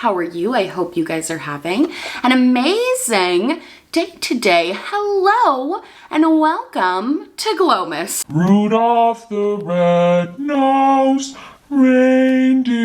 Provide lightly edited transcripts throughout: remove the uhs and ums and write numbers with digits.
How are you? I hope you guys are having an amazing day today. Hello and welcome to Glowmas. Rudolph the red-nosed reindeer.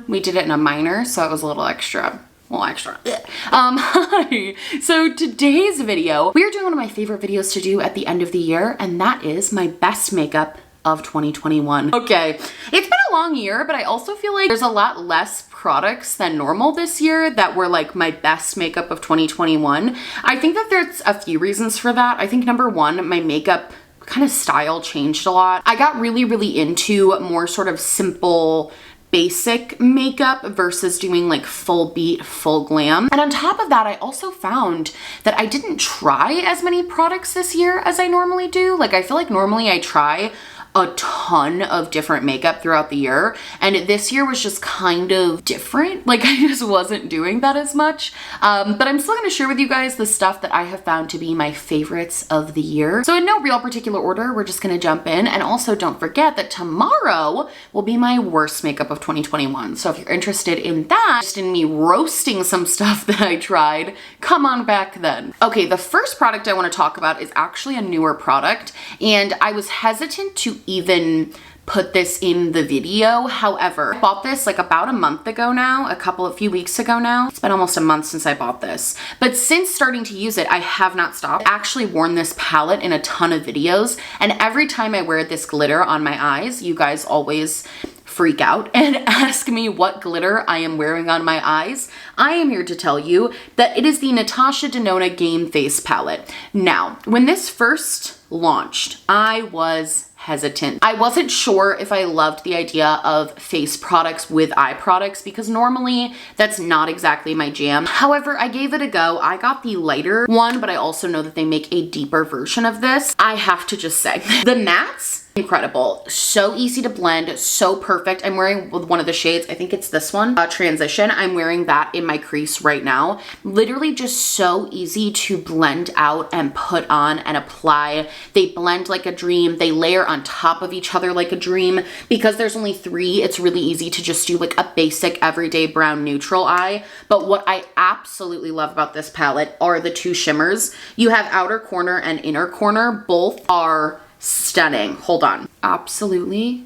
We did it in a minor, so it was a little extra. Hi. So today's video, we are doing one of my favorite videos to do at the end of the year, and that is my best makeup of 2021. Okay, it's been a long year, but I also feel like there's a lot less products than normal this year that were like my best makeup of 2021. I think that there's a few reasons for that. I think number one, my makeup kind of style changed a lot. I got really into more sort of simple, basic makeup versus doing like full beat, full glam. And on top of that, I also found that I didn't try as many products this year as I normally do. Like I feel like normally I try a ton of different makeup throughout the year, and this year was just kind of different. Like I just wasn't doing that as much, but I'm still gonna share with you guys the stuff that I have found to be my favorites of the year. So in no real particular order, we're just gonna jump in. And also don't forget that tomorrow will be my worst makeup of 2021. So if you're interested in that, just in me roasting some stuff that I tried, come on back then. Okay, the first product I want to talk about is actually a newer product, and I was hesitant to even put this in the video. However, I bought this like about a month ago now, a few weeks ago now. It's been almost a month since I bought this. But since starting to use it, I have not stopped. I actually worn this palette in a ton of videos, and every time I wear this glitter on my eyes, you guys always freak out and ask me what glitter I am wearing on my eyes. I am here to tell you that it is the Natasha Denona Game Face palette. Now, when this first launched, I was hesitant. I wasn't sure if I loved the idea of face products with eye products because normally that's not exactly my jam. However, I gave it a go. I got the lighter one, but I also know that they make a deeper version of this. I have to just say, the mattes, incredible. So easy to blend, so perfect. I'm wearing one of the shades, I think it's this one, Transition. I'm wearing that in my crease right now. Literally just so easy to blend out and put on and apply. They blend like a dream. They layer on top of each other like a dream. Because there's only three, it's really easy to just do like a basic everyday brown neutral eye. But what I absolutely love about this palette are the two shimmers. You have outer corner and inner corner. Both are stunning. Hold on. Absolutely.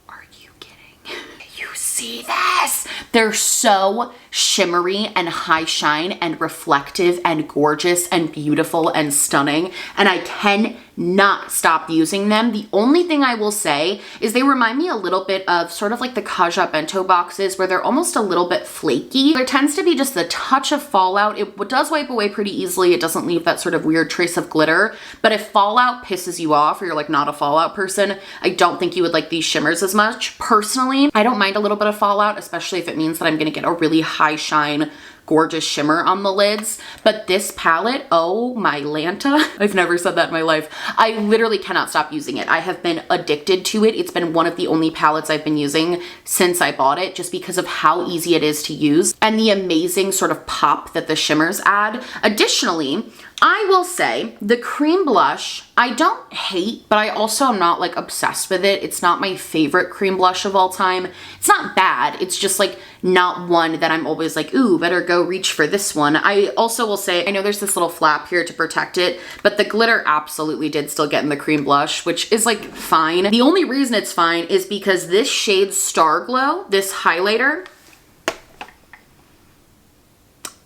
Are you kidding? You see this? They're so shimmery and high shine and reflective and gorgeous and beautiful and stunning, and I cannot stop using them. The only thing I will say is they remind me a little bit of sort of like the Kaja bento boxes where they're almost a little bit flaky. There tends to be just the touch of fallout. It does wipe away pretty easily. It doesn't leave that sort of weird trace of glitter, but if fallout pisses you off or you're like not a fallout person, I don't think you would like these shimmers as much. Personally, I don't mind a little bit of fallout, especially if it means that I'm gonna get a really high shine, gorgeous shimmer on the lids. But this palette, oh my Lanta, I've never said that in my life. I literally cannot stop using it. I have been addicted to it. It's been one of the only palettes I've been using since I bought it, just because of how easy it is to use and the amazing sort of pop that the shimmers add. Additionally, I will say the cream blush, I don't hate, but I also am not like obsessed with it. It's not my favorite cream blush of all time. It's not bad. It's just like not one that I'm always like, ooh, better go reach for this one. I also will say, I know there's this little flap here to protect it, but the glitter absolutely did still get in the cream blush, which is like fine. The only reason it's fine is because this shade Star Glow, this highlighter,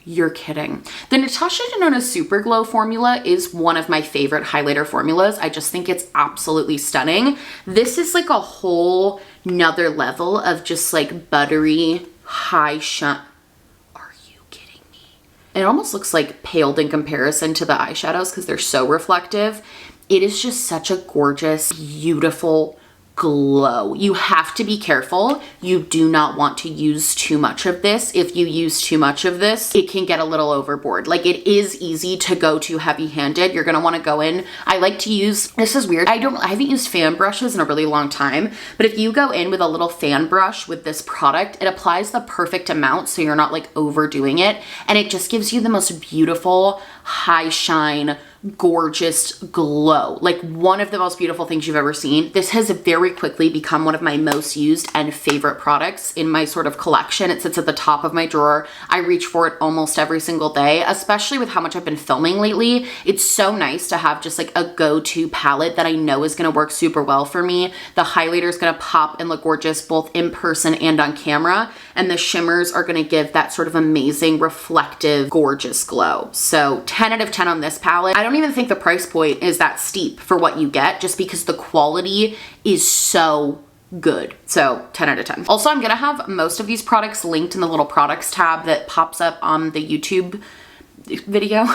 you're kidding. The Natasha Denona Super Glow formula is one of my favorite highlighter formulas. I just think it's absolutely stunning. This is like a whole nother level of just like buttery, high shine. Are you kidding me? It almost looks like paled in comparison to the eyeshadows because they're so reflective. It is just such a gorgeous, beautiful glow. You have to be careful. You do not want to use too much of this. If you use too much of this, it can get a little overboard. Like it is easy to go too heavy-handed. You're gonna want to go in. I like to use, this is weird, I haven't used fan brushes in a really long time, but if you go in with a little fan brush with this product, it applies the perfect amount so you're not like overdoing it, and it just gives you the most beautiful high shine, gorgeous glow. Like one of the most beautiful things you've ever seen. This has very quickly become one of my most used and favorite products in my sort of collection. It sits at the top of my drawer. I reach for it almost every single day, especially with how much I've been filming lately. It's so nice to have just like a go-to palette that I know is gonna work super well for me. The highlighter is gonna pop and look gorgeous both in person and on camera, and the shimmers are gonna give that sort of amazing, reflective, gorgeous glow. So 10 out of 10 on this palette. I don't even think the price point is that steep for what you get, just because the quality is so good. So 10 out of 10. Also, I'm gonna have most of these products linked in the little products tab that pops up on the YouTube video.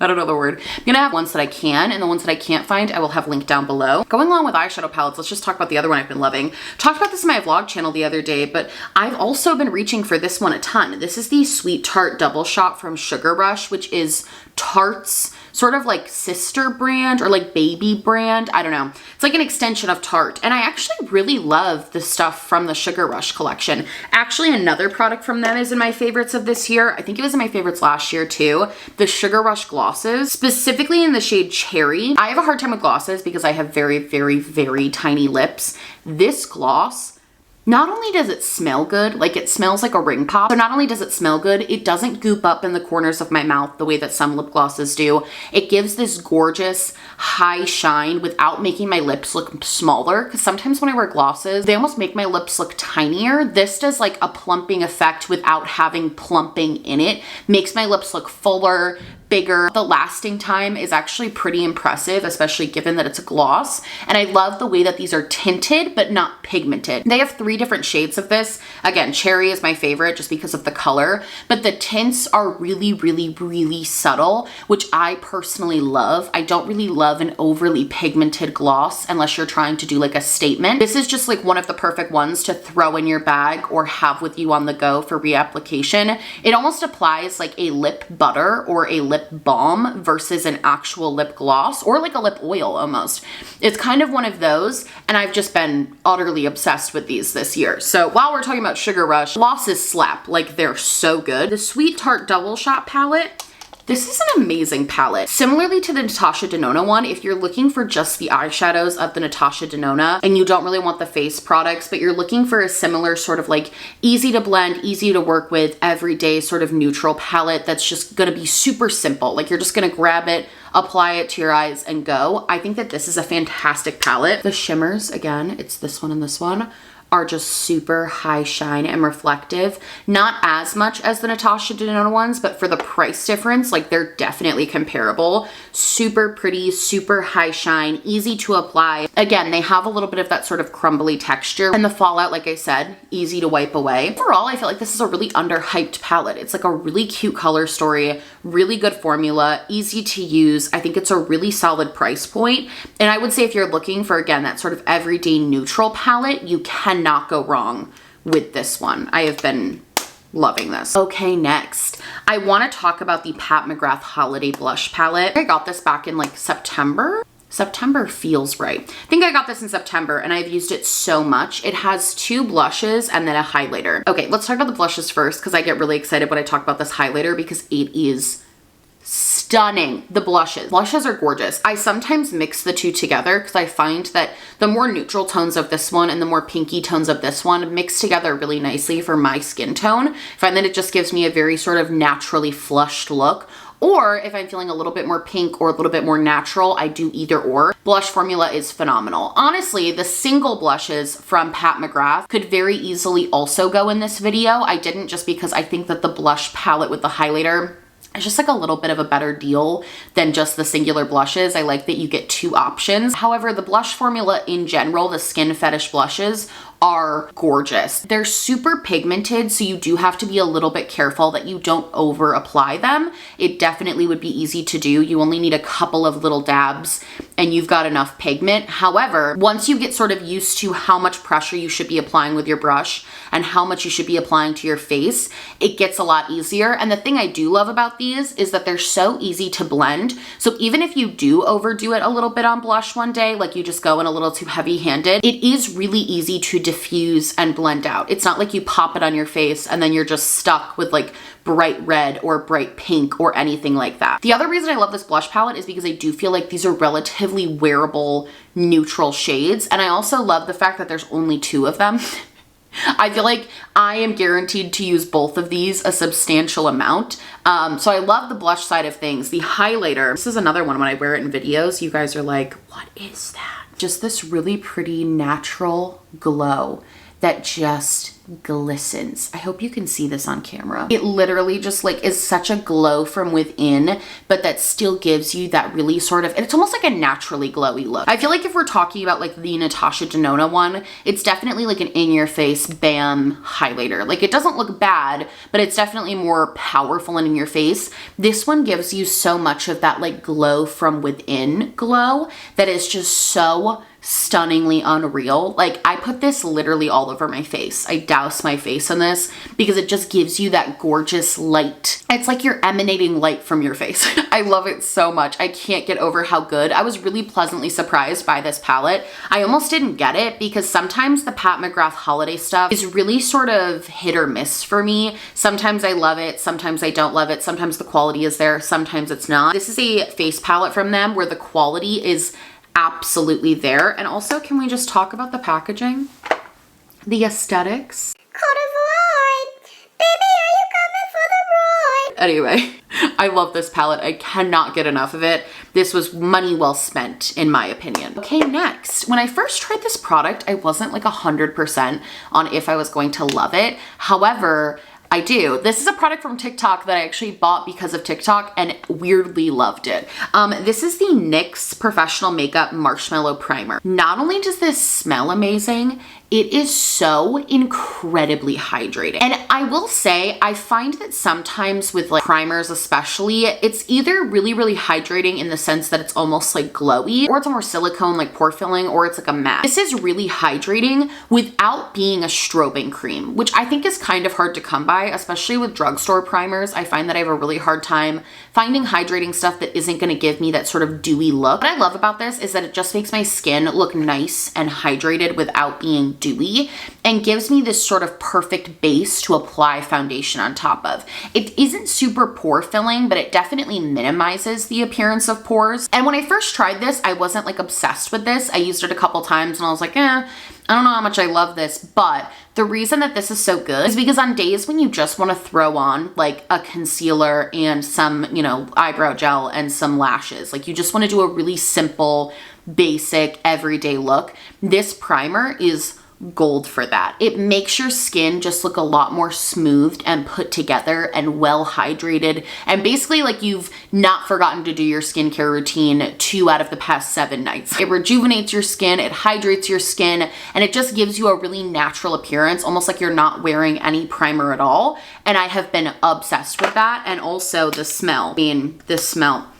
I don't know the word. I'm gonna have ones that I can, and the ones that I can't find, I will have linked down below. Going along with eyeshadow palettes, let's just talk about the other one I've been loving. Talked about this in my vlog channel the other day, but I've also been reaching for this one a ton. This is the Sweet Tart Double Shot from Sugar Rush, which is Tarte's sort of like sister brand or like baby brand. I don't know. It's like an extension of Tarte. And I actually really love the stuff from the Sugar Rush collection. Actually, another product from them is in my favorites of this year. I think it was in my favorites last year too. The Sugar Rush glosses, specifically in the shade Cherry. I have a hard time with glosses because I have very, very, very tiny lips. This gloss, not only does it smell good, like it smells like a ring pop, so not only does it smell good, it doesn't goop up in the corners of my mouth the way that some lip glosses do. It gives this gorgeous high shine without making my lips look smaller, because sometimes when I wear glosses, they almost make my lips look tinier. This does like a plumping effect without having plumping in it. Makes my lips look fuller, bigger. The lasting time is actually pretty impressive, especially given that it's a gloss. And I love the way that these are tinted, but not pigmented. They have 3 different shades of this. Again, Cherry is my favorite just because of the color, but the tints are really, really, really subtle, which I personally love. I don't really love an overly pigmented gloss unless you're trying to do like a statement. This is just like one of the perfect ones to throw in your bag or have with you on the go for reapplication. It almost applies like a lip butter or a lip balm versus an actual lip gloss or like a lip oil almost. It's kind of one of those, and I've just been utterly obsessed with these this year. So while we're talking about Sugar Rush, glosses slap. Like they're so good. The Sweet Tart Double Shot palette, this is an amazing palette. Similarly to the Natasha Denona one, if you're looking for just the eyeshadows of the Natasha Denona and you don't really want the face products, but you're looking for a similar sort of like easy to blend, easy to work with, everyday sort of neutral palette that's just gonna be super simple. Like you're just gonna grab it, apply it to your eyes and go. I think that this is a fantastic palette. The shimmers, again, it's this one and this one, are just super high shine and reflective. Not as much as the Natasha Denona ones, but for the price difference, like they're definitely comparable. Super pretty, super high shine, easy to apply. Again, they have a little bit of that sort of crumbly texture, and the fallout, like I said, easy to wipe away. Overall, I feel like this is a really underhyped palette. It's like a really cute color story, really good formula, easy to use. I think it's a really solid price point. And I would say if you're looking for, again, that sort of everyday neutral palette, you cannot go wrong with this one. I have been loving this. Okay, next, I want to talk about the Pat McGrath Holiday Blush Palette. I got this back in like September. September feels right. I think I got this in September and I've used it so much. It has 2 blushes and then a highlighter. Okay, let's talk about the blushes first because I get really excited when I talk about this highlighter because it is stunning. The blushes. Blushes are gorgeous. I sometimes mix the 2 together because I find that the more neutral tones of this one and the more pinky tones of this one mix together really nicely for my skin tone. I find that it just gives me a very sort of naturally flushed look. Or if I'm feeling a little bit more pink or a little bit more natural, I do either or. Blush formula is phenomenal. Honestly, the single blushes from Pat McGrath could very easily also go in this video. I didn't just because I think that the blush palette with the highlighter it's just like a little bit of a better deal than just the singular blushes. I like that you get 2 options. However, the blush formula in general, the Skin Fetish blushes, are gorgeous. They're super pigmented, so you do have to be a little bit careful that you don't over apply them. It definitely would be easy to do. You only need a couple of little dabs and you've got enough pigment. However, once you get sort of used to how much pressure you should be applying with your brush and how much you should be applying to your face, it gets a lot easier. And the thing I do love about these is that they're so easy to blend. So even if you do overdo it a little bit on blush one day, like you just go in a little too heavy-handed, it is really easy to diffuse and blend out. It's not like you pop it on your face and then you're just stuck with like bright red or bright pink or anything like that. The other reason I love this blush palette is because I do feel like these are relatively wearable neutral shades. And I also love the fact that there's only 2 of them. I feel like I am guaranteed to use both of these a substantial amount. So I love the blush side of things. The highlighter, this is another one when I wear it in videos, you guys are like, what is that? Just this really pretty natural glow that just glistens. I hope you can see this on camera. It literally just like is such a glow from within, but that still gives you that really sort of, it's almost like a naturally glowy look. I feel like if we're talking about like the Natasha Denona one, it's definitely like an in-your-face bam highlighter. Like it doesn't look bad, but it's definitely more powerful and in your face. This one gives you so much of that like glow from within glow that is just so stunningly unreal. Like I put this literally all over my face. I douse my face in this because it just gives you that gorgeous light. It's like you're emanating light from your face. I love it so much. I can't get over how good. I was really pleasantly surprised by this palette. I almost didn't get it because sometimes the Pat McGrath holiday stuff is really sort of hit or miss for me. Sometimes I love it, sometimes I don't love it, sometimes the quality is there, sometimes it's not. This is a face palette from them where the quality is absolutely there. And also, can we just talk about the packaging? The aesthetics. Baby, are you coming for the ride? Anyway, I love this palette. I cannot get enough of it. This was money well spent, in my opinion. Okay, next. When I first tried this product, I wasn't like 100% on if I was going to love it. However, I do. This is a product from TikTok that I actually bought because of TikTok and weirdly loved it. This is the NYX Professional Makeup Marshmallow Primer. Not only does this smell amazing, it is so incredibly hydrating. And I will say, I find that sometimes with like primers especially, it's either really, really hydrating in the sense that it's almost like glowy, or it's more silicone like pore filling, or it's like a matte. This is really hydrating without being a strobing cream, which I think is kind of hard to come by, especially with drugstore primers. I find that I have a really hard time finding hydrating stuff that isn't gonna give me that sort of dewy look. What I love about this is that it just makes my skin look nice and hydrated without being dewy, and gives me this sort of perfect base to apply foundation on top of. It isn't super pore filling, but it definitely minimizes the appearance of pores. And when I first tried this, I wasn't like obsessed with this. I used it a couple times and I was like, I don't know how much I love this, but the reason that this is so good is because on days when you just want to throw on like a concealer and some, you know, eyebrow gel and some lashes, like you just want to do a really simple, basic, everyday look, this primer is gold for that. It makes your skin just look a lot more smoothed and put together and well hydrated, and basically like you've not forgotten to do your skincare routine 2 out of the past 7 nights. It rejuvenates your skin, it hydrates your skin, and it just gives you a really natural appearance, almost like you're not wearing any primer at all. And I have been obsessed with that. And also the smell. I mean, this smell,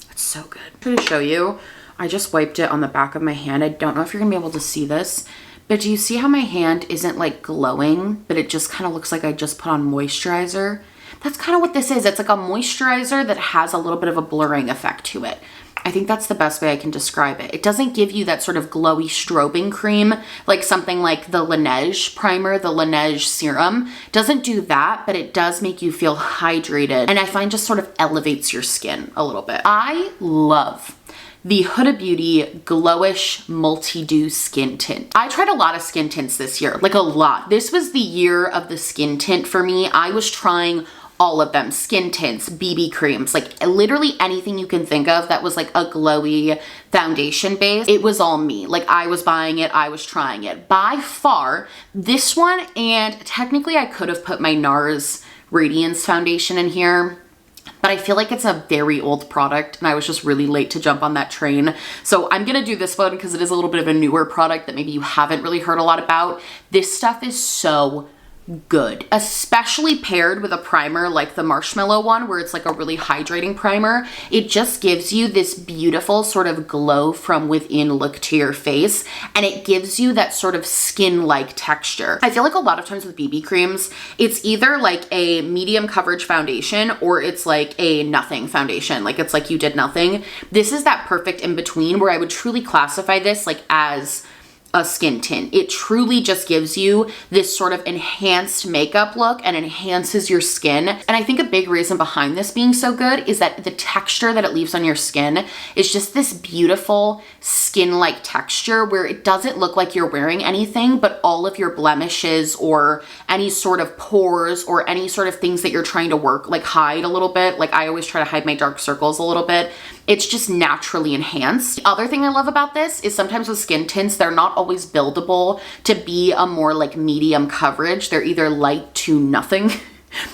it's so good. I'm trying to show you. I just wiped it on the back of my hand. I don't know if you're gonna be able to see this, but do you see how my hand isn't like glowing, but it just kind of looks like I just put on moisturizer? That's kind of what this is. It's like a moisturizer that has a little bit of a blurring effect to it. I think that's the best way I can describe it. It doesn't give you that sort of glowy strobing cream, like something like the Laneige primer, the Laneige serum. Doesn't do that, but it does make you feel hydrated, and I find just sort of elevates your skin a little bit. I love the Huda Beauty Glowish Multi-Dew Skin Tint. I tried a lot of skin tints this year, like a lot. This was the year of the skin tint for me. I was trying all of them, skin tints, BB creams, like literally anything you can think of that was like a glowy foundation base. It was all me. Like I was buying it, I was trying it. By far, this one, and technically I could have put my NARS Radiance foundation in here, but I feel like it's a very old product and I was just really late to jump on that train. So I'm gonna do this one because it is a little bit of a newer product that maybe you haven't really heard a lot about. This stuff is so good, especially paired with a primer like the Marshmallow one, where it's like a really hydrating primer. It just gives you this beautiful sort of glow from within look to your face, and it gives you that sort of skin-like texture. I feel like a lot of times with BB creams, it's either like a medium coverage foundation or it's like a nothing foundation, like it's like you did nothing. This is that perfect in between where I would truly classify this like as a skin tint. It truly just gives you this sort of enhanced makeup look and enhances your skin. And I think a big reason behind this being so good is that the texture that it leaves on your skin is just this beautiful skin-like texture where it doesn't look like you're wearing anything, but all of your blemishes or any sort of pores or any sort of things that you're trying to work, like hide a little bit. Like I always try to hide my dark circles a little bit. It's just naturally enhanced. The other thing I love about this is sometimes with skin tints, they're not always buildable to be a more like medium coverage. They're either light to nothing.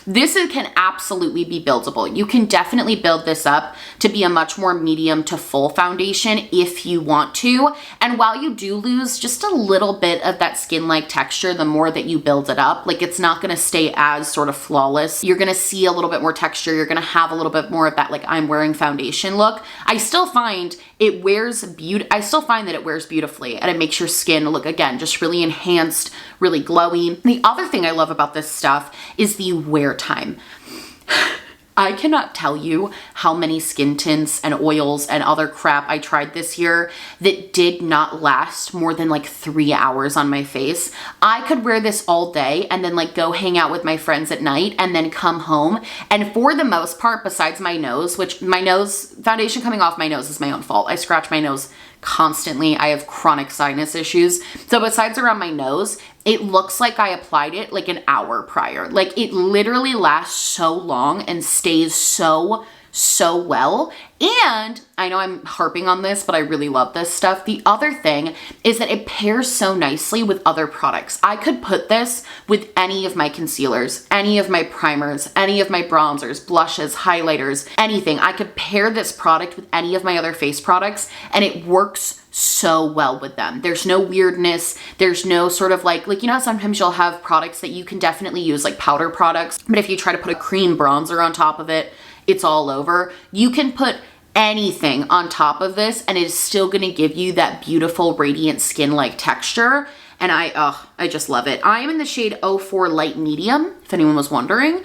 This can absolutely be buildable. You can definitely build this up to be a much more medium to full foundation if you want to. And while you do lose just a little bit of that skin-like texture, the more that you build it up, like it's not gonna stay as sort of flawless. You're gonna see a little bit more texture. You're gonna have a little bit more of that like I'm wearing foundation look. I still find that it wears beautifully and it makes your skin look, again, just really enhanced, really glowy. The other thing I love about this stuff is the wear time. I cannot tell you how many skin tints and oils and other crap I tried this year that did not last more than like 3 hours on my face. I could wear this all day and then like go hang out with my friends at night and then come home. And for the most part, besides my nose, which my nose, foundation coming off my nose is my own fault. I scratch my nose constantly. I have chronic sinus issues. So besides around my nose, it looks like I applied it like an hour prior. Like it literally lasts so long and stays so well. And I know I'm harping on this, but I really love this stuff. The other thing is that it pairs so nicely with other products. I could put this with any of my concealers, any of my primers, any of my bronzers, blushes, highlighters, anything. I could pair this product with any of my other face products and it works so well with them. There's no weirdness. There's no sort of like, you know, sometimes you'll have products that you can definitely use like powder products, but if you try to put a cream bronzer on top of it, it's all over. You can put anything on top of this and it is still gonna give you that beautiful radiant skin-like texture. And I just love it. I am in the shade 04 Light Medium, if anyone was wondering.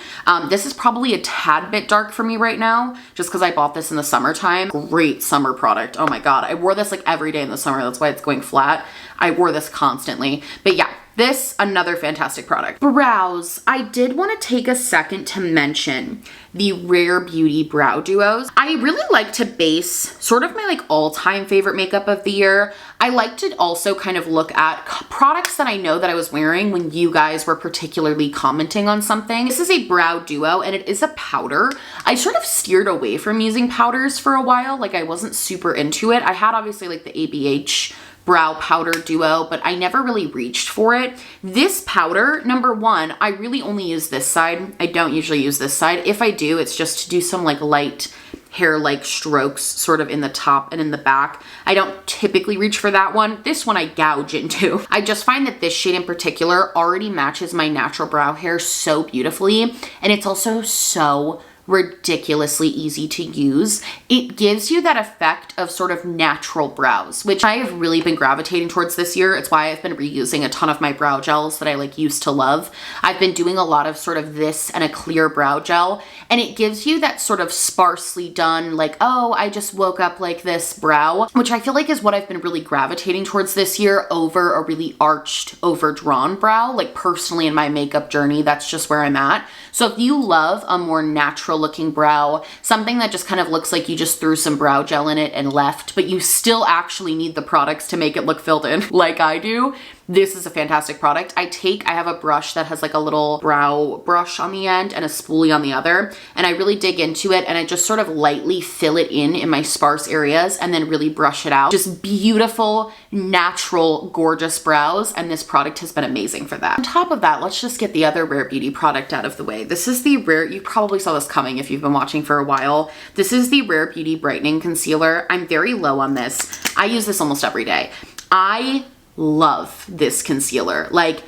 This is probably a tad bit dark for me right now, just because I bought this in the summertime. Great summer product. Oh my God. I wore this like every day in the summer. That's why it's going flat. I wore this constantly. But yeah, this, another fantastic product. Brows. I did want to take a second to mention the Rare Beauty Brow Duos. I really like to base sort of my like all-time favorite makeup of the year. I like to also kind of look at products that I know that I was wearing when you guys were particularly commenting on something. This is a brow duo and it is a powder. I sort of steered away from using powders for a while. Like I wasn't super into it. I had obviously like the ABH brow powder duo, but I never really reached for it. This powder, number one, I really only use this side. I don't usually use this side. If I do, it's just to do some like light hair-like strokes sort of in the top and in the back. I don't typically reach for that one. This one I gouge into. I just find that this shade in particular already matches my natural brow hair so beautifully, and it's also so ridiculously easy to use. It gives you that effect of sort of natural brows, which I have really been gravitating towards this year. It's why I've been reusing a ton of my brow gels that I like used to love. I've been doing a lot of sort of this and a clear brow gel, and it gives you that sort of sparsely done, like, oh, I just woke up like this brow, which I feel like is what I've been really gravitating towards this year over a really arched, overdrawn brow. Like personally in my makeup journey, that's just where I'm at. So if you love a more natural looking brow, something that just kind of looks like you just threw some brow gel in it and left, but you still actually need the products to make it look filled in like I do, this is a fantastic product. I have a brush that has like a little brow brush on the end and a spoolie on the other, and I really dig into it and I just sort of lightly fill it in my sparse areas and then really brush it out. Just beautiful, natural, gorgeous brows, and this product has been amazing for that. On top of that, let's just get the other Rare Beauty product out of the way. This is the Rare, you probably saw this coming if you've been watching for a while. This is the Rare Beauty Brightening Concealer. I'm very low on this. I use this almost every day. I love this concealer. Like,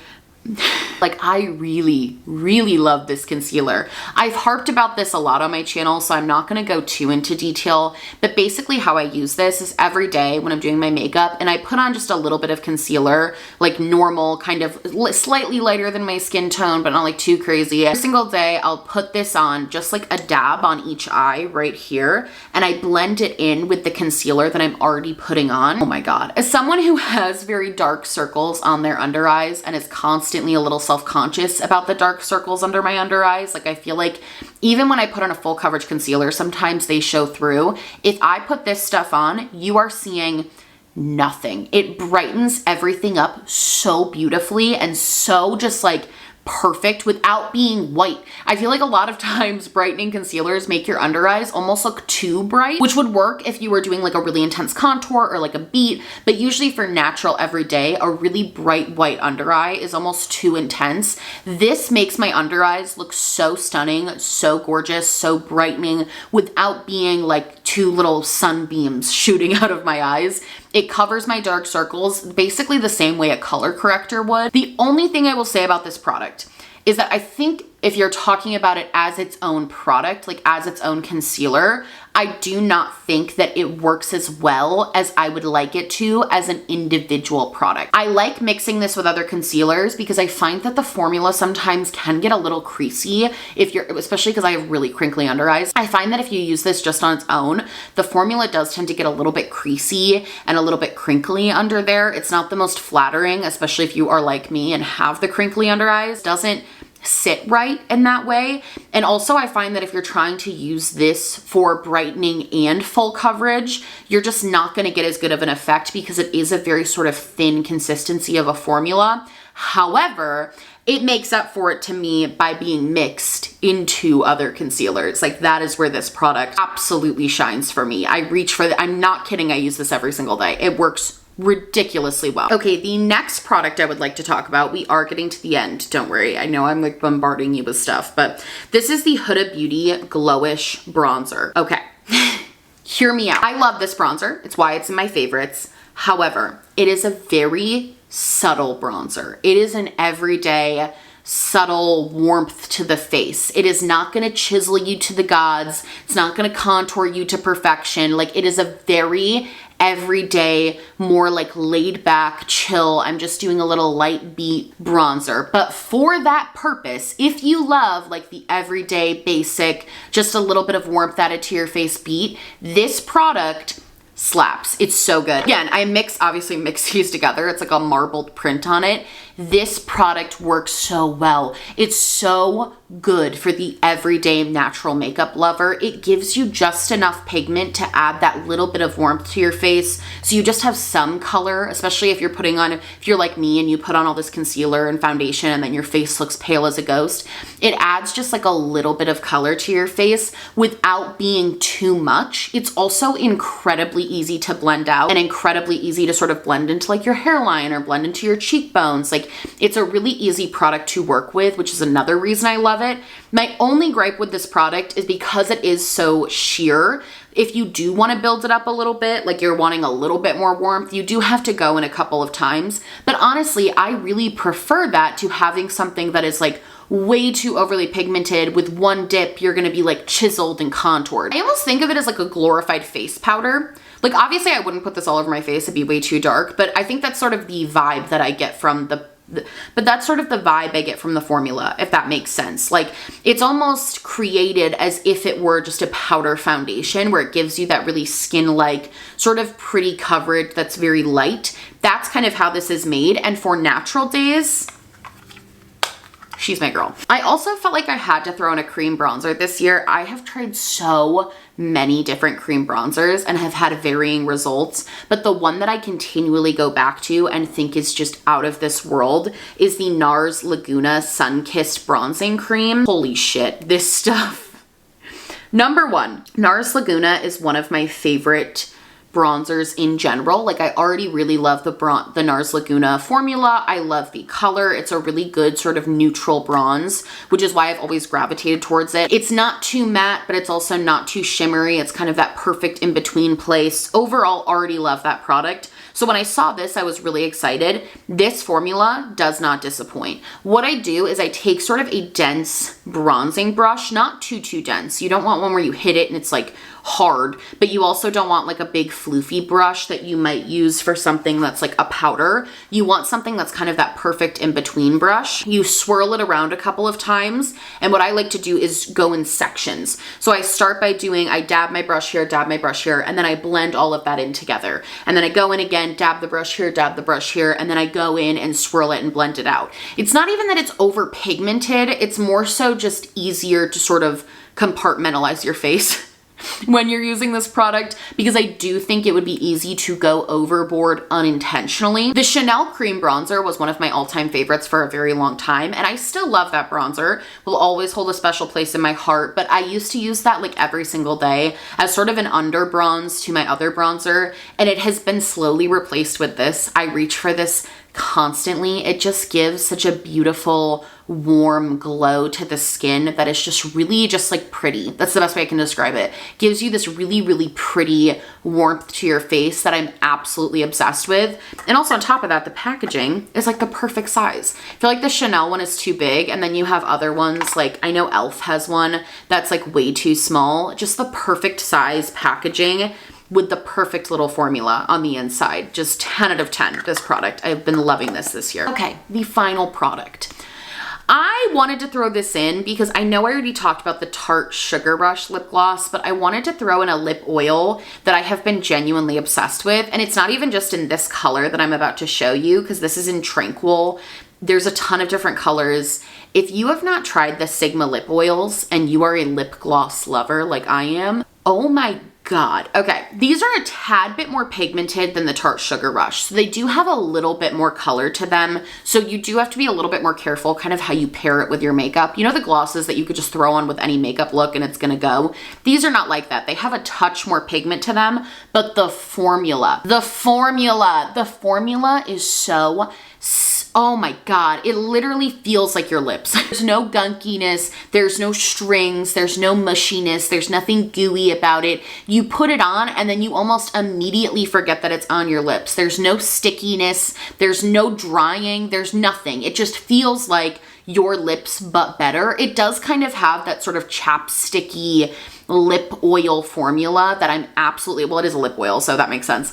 Like, I really, really love this concealer. I've harped about this a lot on my channel, so I'm not gonna go too into detail, but basically how I use this is every day when I'm doing my makeup, and I put on just a little bit of concealer, like normal, kind of slightly lighter than my skin tone, but not like too crazy. Every single day, I'll put this on, just like a dab on each eye right here, and I blend it in with the concealer that I'm already putting on. Oh my God. As someone who has very dark circles on their under eyes and is constantly a little self-conscious about the dark circles under my under eyes, like I feel like even when I put on a full coverage concealer, sometimes they show through. If I put this stuff on, you are seeing nothing. It brightens everything up so beautifully and so just like perfect without being white. I feel like a lot of times brightening concealers make your under eyes almost look too bright, which would work if you were doing like a really intense contour or like a beat, but usually for natural everyday, a really bright white under eye is almost too intense. This makes my under eyes look so stunning, so gorgeous, so brightening without being like two little sunbeams shooting out of my eyes. It covers my dark circles basically the same way a color corrector would. The only thing I will say about this product is that I think if you're talking about it as its own product, like as its own concealer, I do not think that it works as well as I would like it to as an individual product. I like mixing this with other concealers because I find that the formula sometimes can get a little creasy if you're, especially because I have really crinkly under eyes. I find that if you use this just on its own, the formula does tend to get a little bit creasy and a little bit crinkly under there. It's not the most flattering, especially if you are like me and have the crinkly under eyes. Doesn't sit right in that way. And also I find that if you're trying to use this for brightening and full coverage, you're just not going to get as good of an effect because it is a very sort of thin consistency of a formula. However, it makes up for it to me by being mixed into other concealers. Like that is where this product absolutely shines for me. I reach for I'm not kidding. I use this every single day. It works ridiculously well. Okay, the next product I would like to talk about, we are getting to the end, don't worry. I know I'm like bombarding you with stuff, but this is the Huda Beauty Glowish Bronzer. Okay, hear me out. I love this bronzer. It's why it's in my favorites. However, it is a very subtle bronzer. It is an everyday subtle warmth to the face. It is not going to chisel you to the gods. It's not going to contour you to perfection. Like it is a very everyday, more like laid back, chill, I'm just doing a little light beat bronzer. But for that purpose, if you love like the everyday basic, just a little bit of warmth added to your face beat, this product slaps. It's so good. Again, I obviously mix these together. It's like a marbled print on it. This product works so well. It's so good for the everyday natural makeup lover. It gives you just enough pigment to add that little bit of warmth to your face. So you just have some color, especially if you're if you're like me and you put on all this concealer and foundation and then your face looks pale as a ghost. It adds just like a little bit of color to your face without being too much. It's also incredibly easy to blend out and incredibly easy to sort of blend into like your hairline or blend into your cheekbones. Like it's a really easy product to work with, which is another reason I love it. My only gripe with this product is because it is so sheer. If you do want to build it up a little bit, like you're wanting a little bit more warmth, you do have to go in a couple of times. But honestly, I really prefer that to having something that is like way too overly pigmented. With one dip, you're going to be like chiseled and contoured. I almost think of it as like a glorified face powder. Like obviously I wouldn't put this all over my face, it'd be way too dark, but I think that's sort of the vibe that I get from the formula, if that makes sense. Like it's almost created as if it were just a powder foundation where it gives you that really skin-like sort of pretty coverage that's very light. That's kind of how this is made. And for natural days, she's my girl. I also felt like I had to throw in a cream bronzer this year. I have tried so many different cream bronzers and have had varying results, but the one that I continually go back to and think is just out of this world is the NARS Laguna Sun-Kissed Bronzing Cream. Holy shit, this stuff. Number one, NARS Laguna is one of my favorite bronzers in general. Like I already really love the NARS Laguna formula. I love the color. It's a really good sort of neutral bronze, which is why I've always gravitated towards it. It's not too matte, but it's also not too shimmery. It's kind of that perfect in between place. Overall, already love that product. So when I saw this, I was really excited. This formula does not disappoint. What I do is I take sort of a dense bronzing brush, not too dense. You don't want one where you hit it and it's like hard, but you also don't want like a big floofy brush that you might use for something that's like a powder. You want something that's kind of that perfect in-between brush. You swirl it around a couple of times, and what I like to do is go in sections. So I start by I dab my brush here, and then I blend all of that in together. And then I go in again, dab the brush here, and then I go in and swirl it and blend it out. It's not even that it's over pigmented, it's more so just easier to sort of compartmentalize your face when you're using this product, because I do think it would be easy to go overboard unintentionally. The Chanel Cream Bronzer was one of my all-time favorites for a very long time, and I still love that bronzer. Will always hold a special place in my heart, but I used to use that like every single day as sort of an under bronze to my other bronzer, and it has been slowly replaced with this. I reach for this constantly. It just gives such a beautiful, warm glow to the skin that is just really just like pretty. That's the best way I can describe it. Gives you this really pretty warmth to your face that I'm absolutely obsessed with. And also on top of that, the packaging is like the perfect size. I feel like the Chanel one is too big, and then you have other ones, like I know e.l.f. has one that's like way too small. Just the perfect size packaging with the perfect little formula on the inside. Just 10 out of 10, this product. I've been loving this year. Okay, the final product. I wanted to throw this in because I know I already talked about the Tarte Sugar Rush lip gloss, but I wanted to throw in a lip oil that I have been genuinely obsessed with. And it's not even just in this color that I'm about to show you, because this is in Tranquil. There's a ton of different colors. If you have not tried the Sigma lip oils and you are a lip gloss lover like I am, oh my God. Okay, these are a tad bit more pigmented than the Tarte Sugar Rush. So they do have a little bit more color to them. So you do have to be a little bit more careful kind of how you pair it with your makeup. You know the glosses that you could just throw on with any makeup look and it's gonna go? These are not like that. They have a touch more pigment to them, but the formula is so oh my God, it literally feels like your lips. There's no gunkiness, there's no strings, there's no mushiness, there's nothing gooey about it. You put it on and then you almost immediately forget that it's on your lips. There's no stickiness, there's no drying, there's nothing. It just feels like your lips, but better. It does kind of have that sort of chapsticky lip oil formula that I'm absolutely, well, it is a lip oil, so that makes sense.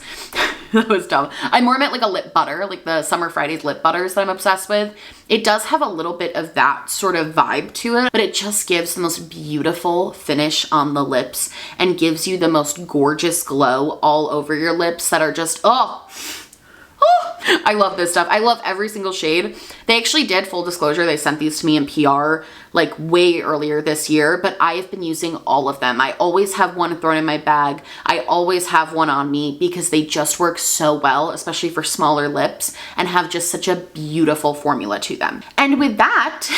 That was dumb. I more meant like a lip butter, like the Summer Fridays lip butters that I'm obsessed with. It does have a little bit of that sort of vibe to it, but it just gives the most beautiful finish on the lips and gives you the most gorgeous glow all over your lips that are just, oh, I love this stuff. I love every single shade. They actually did, full disclosure, they sent these to me in PR like way earlier this year, but I have been using all of them. I always have one thrown in my bag. I always have one on me because they just work so well, especially for smaller lips, and have just such a beautiful formula to them. And with that,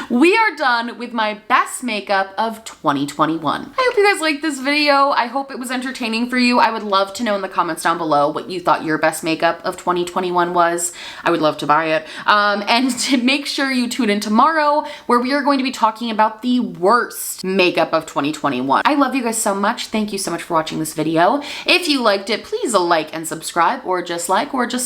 we are done with my best makeup of 2021. I hope you guys liked this video. I hope it was entertaining for you. I would love to know in the comments down below what you thought your best makeup of 2021 was. I would love to buy it. And to make sure you tune in tomorrow, where we are going to be talking about the worst makeup of 2021. I love you guys so much. Thank you so much for watching this video. If you liked it, please like and subscribe, or just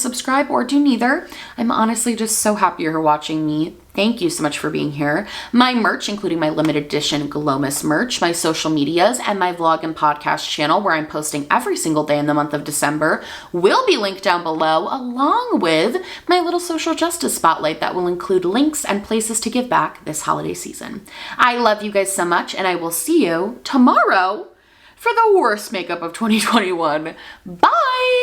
subscribe, or do neither. I'm honestly just so happy you're watching me. Thank you so much for being here. My merch, including my limited edition Glomus merch, my social medias, and my vlog and podcast channel, where I'm posting every single day in the month of December, will be linked down below, along with my little social justice spotlight that will include links and places to give back this holiday season. I love you guys so much, and I will see you tomorrow for the worst makeup of 2021. Bye!